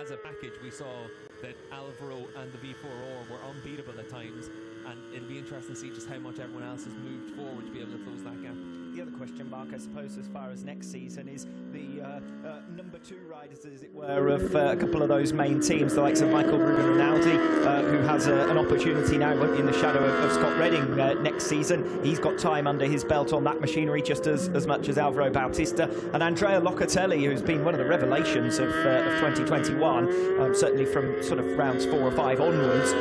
as a package, we saw that Alvaro and the V4R were unbeatable at times, and it'll be interesting to see just how much everyone else has moved forward to be able to close that gap. The other question mark, I suppose, as far as next season is the number 2 riders, as it were, of a couple of those main teams, the likes of Michael Ruben Rinaldi, who has an opportunity now in the shadow of Scott Redding next season. He's got time under his belt on that machinery just as much as Alvaro Bautista, and Andrea Locatelli, who's been one of the revelations of 2021, certainly from sort of rounds 4 or 5 onwards,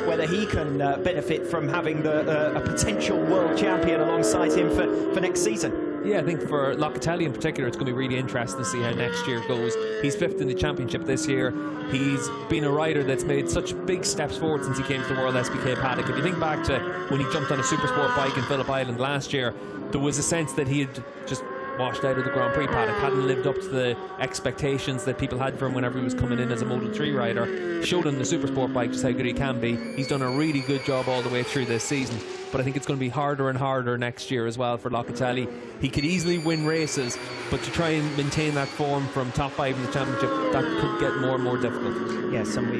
whether he can benefit from having a potential world champion alongside him for next season. Yeah, I think for Locatelli in particular, it's going to be really interesting to see how next year goes. He's 5th in the championship this year. He's been a rider that's made such big steps forward since he came to the World SBK paddock. If you think back to when he jumped on a Supersport bike in Phillip Island last year, there was a sense that he had just washed out of the Grand Prix paddock, hadn't lived up to the expectations that people had for him whenever he was coming in as a Moto3 rider. Showed on the Supersport bike just how good he can be. He's done a really good job all the way through this season, but I think it's going to be harder and harder next year as well for Locatelli. He could easily win races, but to try and maintain that form from top 5 in the championship, that could get more and more difficult. Yes, and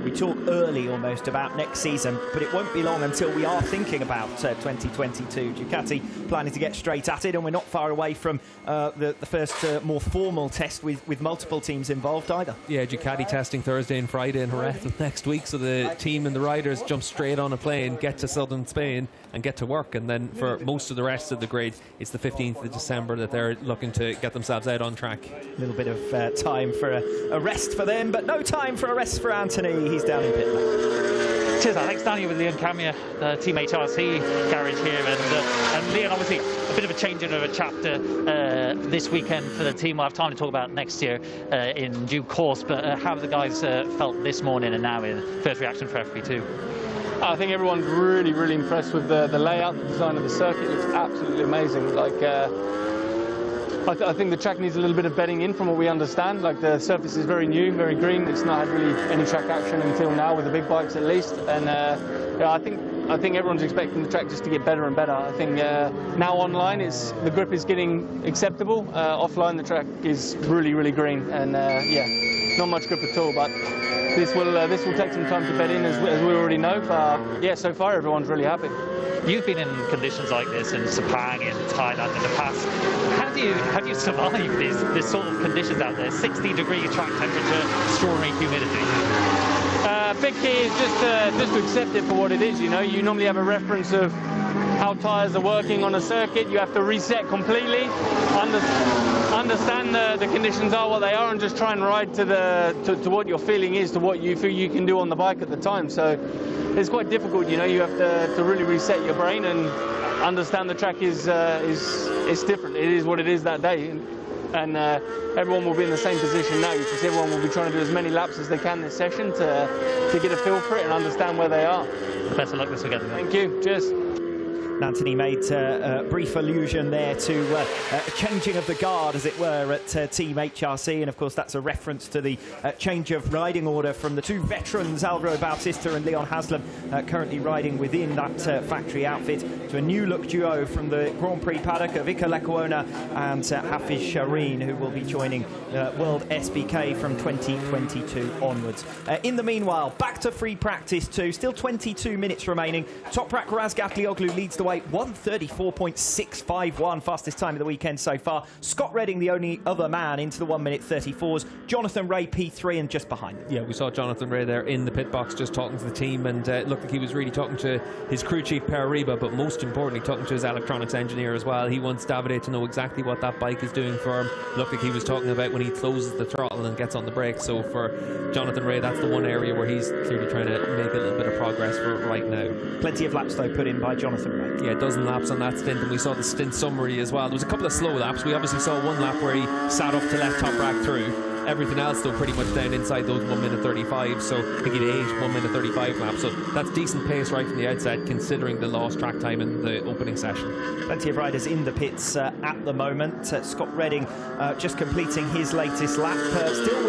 we talk early almost about next season, but it won't be long until we are thinking about 2022. Ducati planning to get straight at it, and we're not far away from the first more formal test with multiple teams involved either. Yeah, Ducati testing Thursday and Friday in Jerez next week, so the team and the riders jump straight on a plane, get to southern Spain and get to work, and then for most of the rest of the grid, it's the 15th of December that they're looking to get themselves out on track. A little bit of time for a rest for them, but no time for a rest for Anthony. He's down in pit lane. Cheers, Alex. Down here with Leon Camia, the Team HRC garage here, and Leon, obviously a bit of a change of a chapter this weekend for the team. We'll have time to talk about next year in due course, but how have the guys felt this morning and now in first reaction for FP2? I think everyone's really, really impressed with the layout, the design of the circuit. It looks absolutely amazing. Like, I think the track needs a little bit of bedding in from what we understand. Like, the surface is very new, very green. It's not had really any track action until now with the big bikes at least. And yeah, I think everyone's expecting the track just to get better and better. I think now online the grip is getting acceptable. Offline the track is really, really green, and yeah, not much grip at all. But this will take some time to bed in, as we already know. But yeah, so far everyone's really happy. You've been in conditions like this in Sepang, in Thailand in the past. Have you survived this sort of conditions out there? 60-degree track temperature, extraordinary humidity. Big key is just to accept it for what it is. You know, you normally have a reference of how tyres are working on a circuit. You have to reset completely, understand the conditions are what they are, and just try and ride to what your feeling is, to what you feel you can do on the bike at the time. So it's quite difficult. You know, you have to really reset your brain and understand the track is different. It is what it is that day. And everyone will be in the same position now, because everyone will be trying to do as many laps as they can this session to get a feel for it and understand where they are. Best of luck this weekend. Thank you. Cheers. Anthony made a brief allusion there to a changing of the guard, as it were, at Team HRC, and of course that's a reference to the change of riding order from the 2 veterans, Alvaro Bautista and Leon Haslam, currently riding within that factory outfit, to a new look duo from the Grand Prix paddock of Iker Lecuona and Hafiz Shireen, who will be joining World SBK from 2022 onwards. In the meanwhile, back to free practice 2, still 22 minutes remaining. Toprak Razgatlioglu leads the way, 1:34.651, fastest time of the weekend so far. Scott Redding, the only other man, into the 1:34s. Jonathan Ray P3 and just behind him. Yeah, we saw Jonathan Ray there in the pit box just talking to the team, and looked like he was really talking to his crew chief Per Reba, but most importantly talking to his electronics engineer as well. He wants Davide to know exactly what that bike is doing for him. Looked like he was talking about when he closes the throttle and gets on the brake. So for Jonathan Ray, that's the one area where he's clearly trying to make a little bit of progress for right now. Plenty of laps though put in by Jonathan Ray. Yeah, a dozen laps on that stint, and we saw the stint summary as well. There was a couple of slow laps. We obviously saw one lap where he sat up to let Toprak through. Everything else though pretty much down inside those 1:35, so I think he had 8 1:35 laps, so that's decent pace right from the outset considering the lost track time in the opening session. Plenty of riders in the pits at the moment. Scott Redding just completing his latest lap, still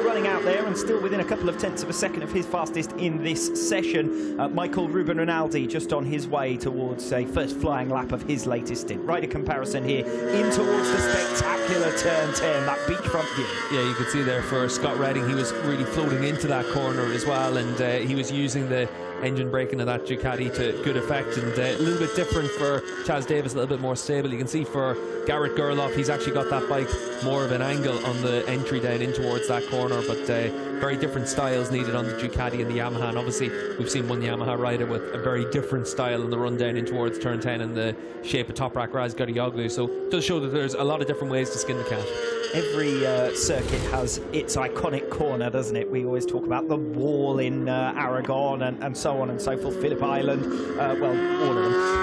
running out there and still within a couple of tenths of a second of his fastest in this session. Michael Ruben Rinaldi just on his way towards a first flying lap of his latest stint. Rider comparison here in towards the spectacular turn 10, that beachfront view. Yeah, you could see there for Scott Redding, he was really floating into that corner as well, and he was using the engine braking of that Ducati to good effect, and a little bit different for Chaz Davis, a little bit more stable. You can see for Garrett Gerloff, he's actually got that bike more of an angle on the entry down in towards that corner, but very different styles needed on the Ducati and the Yamaha, and obviously we've seen one Yamaha rider with a very different style on the run down in towards turn 10 and the shape of Toprak Razgatlioglu, so it does show that there's a lot of different ways to skin the cat. Every circuit has its iconic corner, doesn't it? We always talk about the wall in Aragon and so on and so forth, Phillip Island, well, all of them.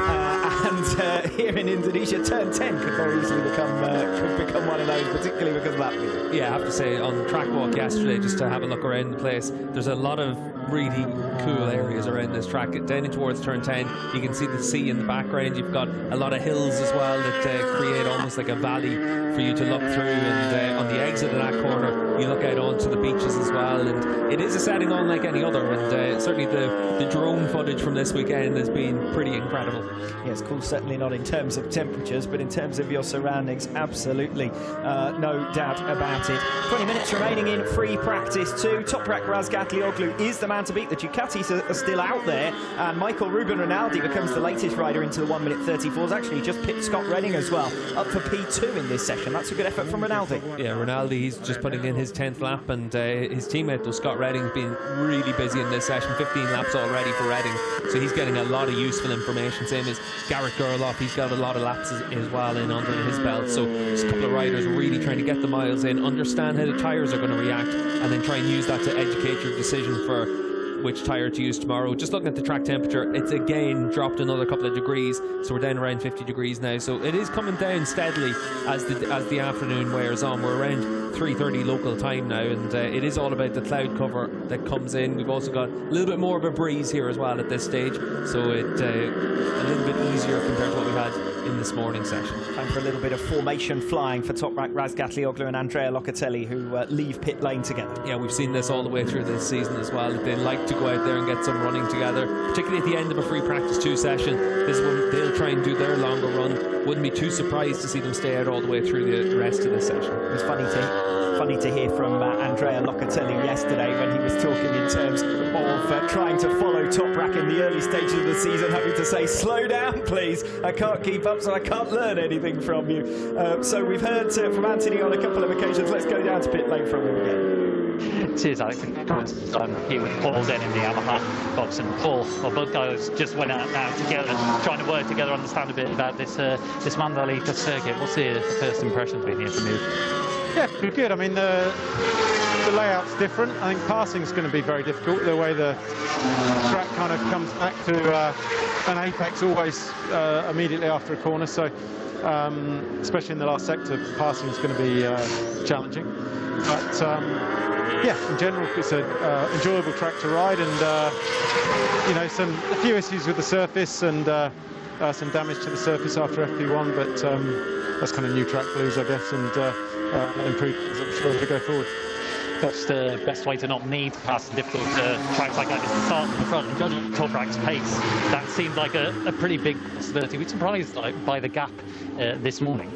And here in Indonesia, turn 10 could very easily become one of those, particularly because of that view. Yeah, I have to say, on the track walk yesterday, just to have a look around the place, there's a lot of really cool areas around this track. Down in towards turn 10, you can see the sea in the background. You've got a lot of hills as well that create almost like a valley for you to look through, and on the exit of that corner you look out onto the beaches as well, and it is a setting unlike any other, and certainly the drone footage from this weekend has been pretty incredible. Yeah, it's cool, certainly not in terms of temperatures, but in terms of your surroundings, absolutely no doubt about it. 20 minutes remaining in free practice 2. Toprak Razgatlioglu is the man to beat. The Ducatis are still out there, and Michael Ruben Rinaldi becomes the latest rider into the 1 minute 34s. Actually just picked Scott Redding as well up for P2 in this session. That's a good effort from Rinaldi. Yeah, Rinaldi, he's just putting in his 10th lap, and his teammate though, Scott Redding's been really busy in this session. 15 laps already for Redding, so he's getting a lot of useful information. Same as Garrett Gerloff, he's got a lot of laps as well in under his belt, so just a couple of riders really trying to get the miles in, understand how the tyres are going to react, and then try and use that to educate your decision for which tyre to use tomorrow. Just looking at the track temperature, it's again dropped another couple of degrees, so we're down around 50 degrees now, so it is coming down steadily as the afternoon wears on. We're around 3:30 local time now, and it is all about the cloud cover that comes in. We've also got a little bit more of a breeze here as well at this stage, so it's a little bit easier compared to what we had in this morning's session. Time for a little bit of formation flying for Toprak Razgatlioglu and Andrea Locatelli, who leave pit lane together. Yeah, we've seen this all the way through this season as well. They like to go out there and get some running together, particularly at the end of a free practice 2 session. This is when they'll try and do their longer run. Wouldn't be too surprised to see them stay out all the way through the rest of the session. It was funny to hear from Andrea Locatelli yesterday when he was talking in terms of trying to follow Toprak in the early stages of the season, having to say, slow down please, I can't keep up, so I can't learn anything from you. So we've heard from Anthony on a couple of occasions. Let's go down to pit lane from him again. Cheers, Alex. I'm here with Paul then in the Yamaha box, and Paul, well, both guys just went out now together, trying to work together, understand a bit about this Mandalika circuit. What's the first impressions been here from you? Yeah, pretty good. I mean, the layout's different. I think passing is going to be very difficult. The way the track kind of comes back to an apex always immediately after a corner, so especially in the last sector, passing is going to be challenging. But yeah, in general, it's an enjoyable track to ride, and you know, a few issues with the surface and some damage to the surface after FP1, but that's kind of new track blues, I guess, and improvements, I'm sure, as we go forward. What's the best way to not need to pass difficult tracks like that is to start from the front and judging Toprak's pace? That seemed like a pretty big possibility. We're surprised by the gap this morning.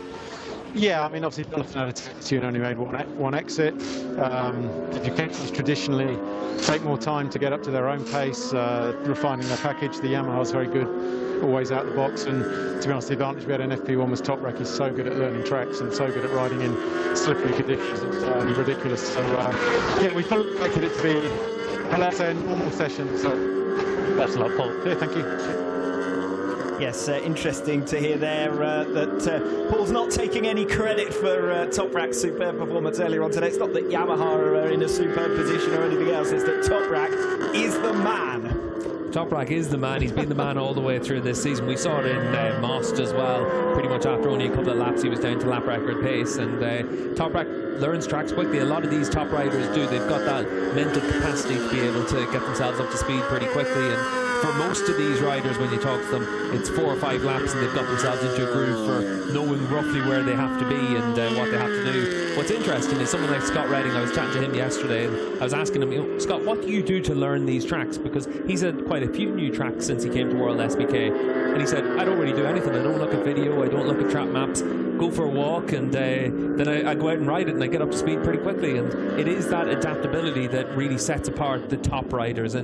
Yeah, I mean, obviously Jonathan had only made one exit. Educators traditionally take more time to get up to their own pace, refining their package. The Yamaha's very good, always out the box, and to be honest, the advantage we had in FP1 was Toprak is so good at learning tracks and so good at riding in slippery conditions. It's ridiculous. So yeah, we fully expected it to be, let's say, a normal session. So best of luck, Paul. Yeah, thank you. Yes, interesting to hear there that Paul's not taking any credit for Toprak's superb performance earlier on today. It's not that Yamaha are in a superb position or anything else, it's that Toprak is the man. Toprak is the man. He's been the man all the way through this season. We saw it in Most as well. Pretty much after only a couple of laps, he was down to lap record pace. And Toprak learns tracks quickly. A lot of these top riders do. They've got that mental capacity to be able to get themselves up to speed pretty quickly. And for most of these riders, when you talk to them, it's 4 or 5 laps and they've got themselves into a groove for knowing roughly where they have to be and what they have to do. What's interesting is someone like Scott Redding. I was chatting to him yesterday and I was asking him, Scott, what do you do to learn these tracks? Because he's had quite a few new tracks since he came to World SBK. And he said, I don't really do anything. I don't look at video. I don't look at track maps. Go go for a walk, and then I go out and ride it, and I get up to speed pretty quickly. And it is that adaptability that really sets apart the top riders. And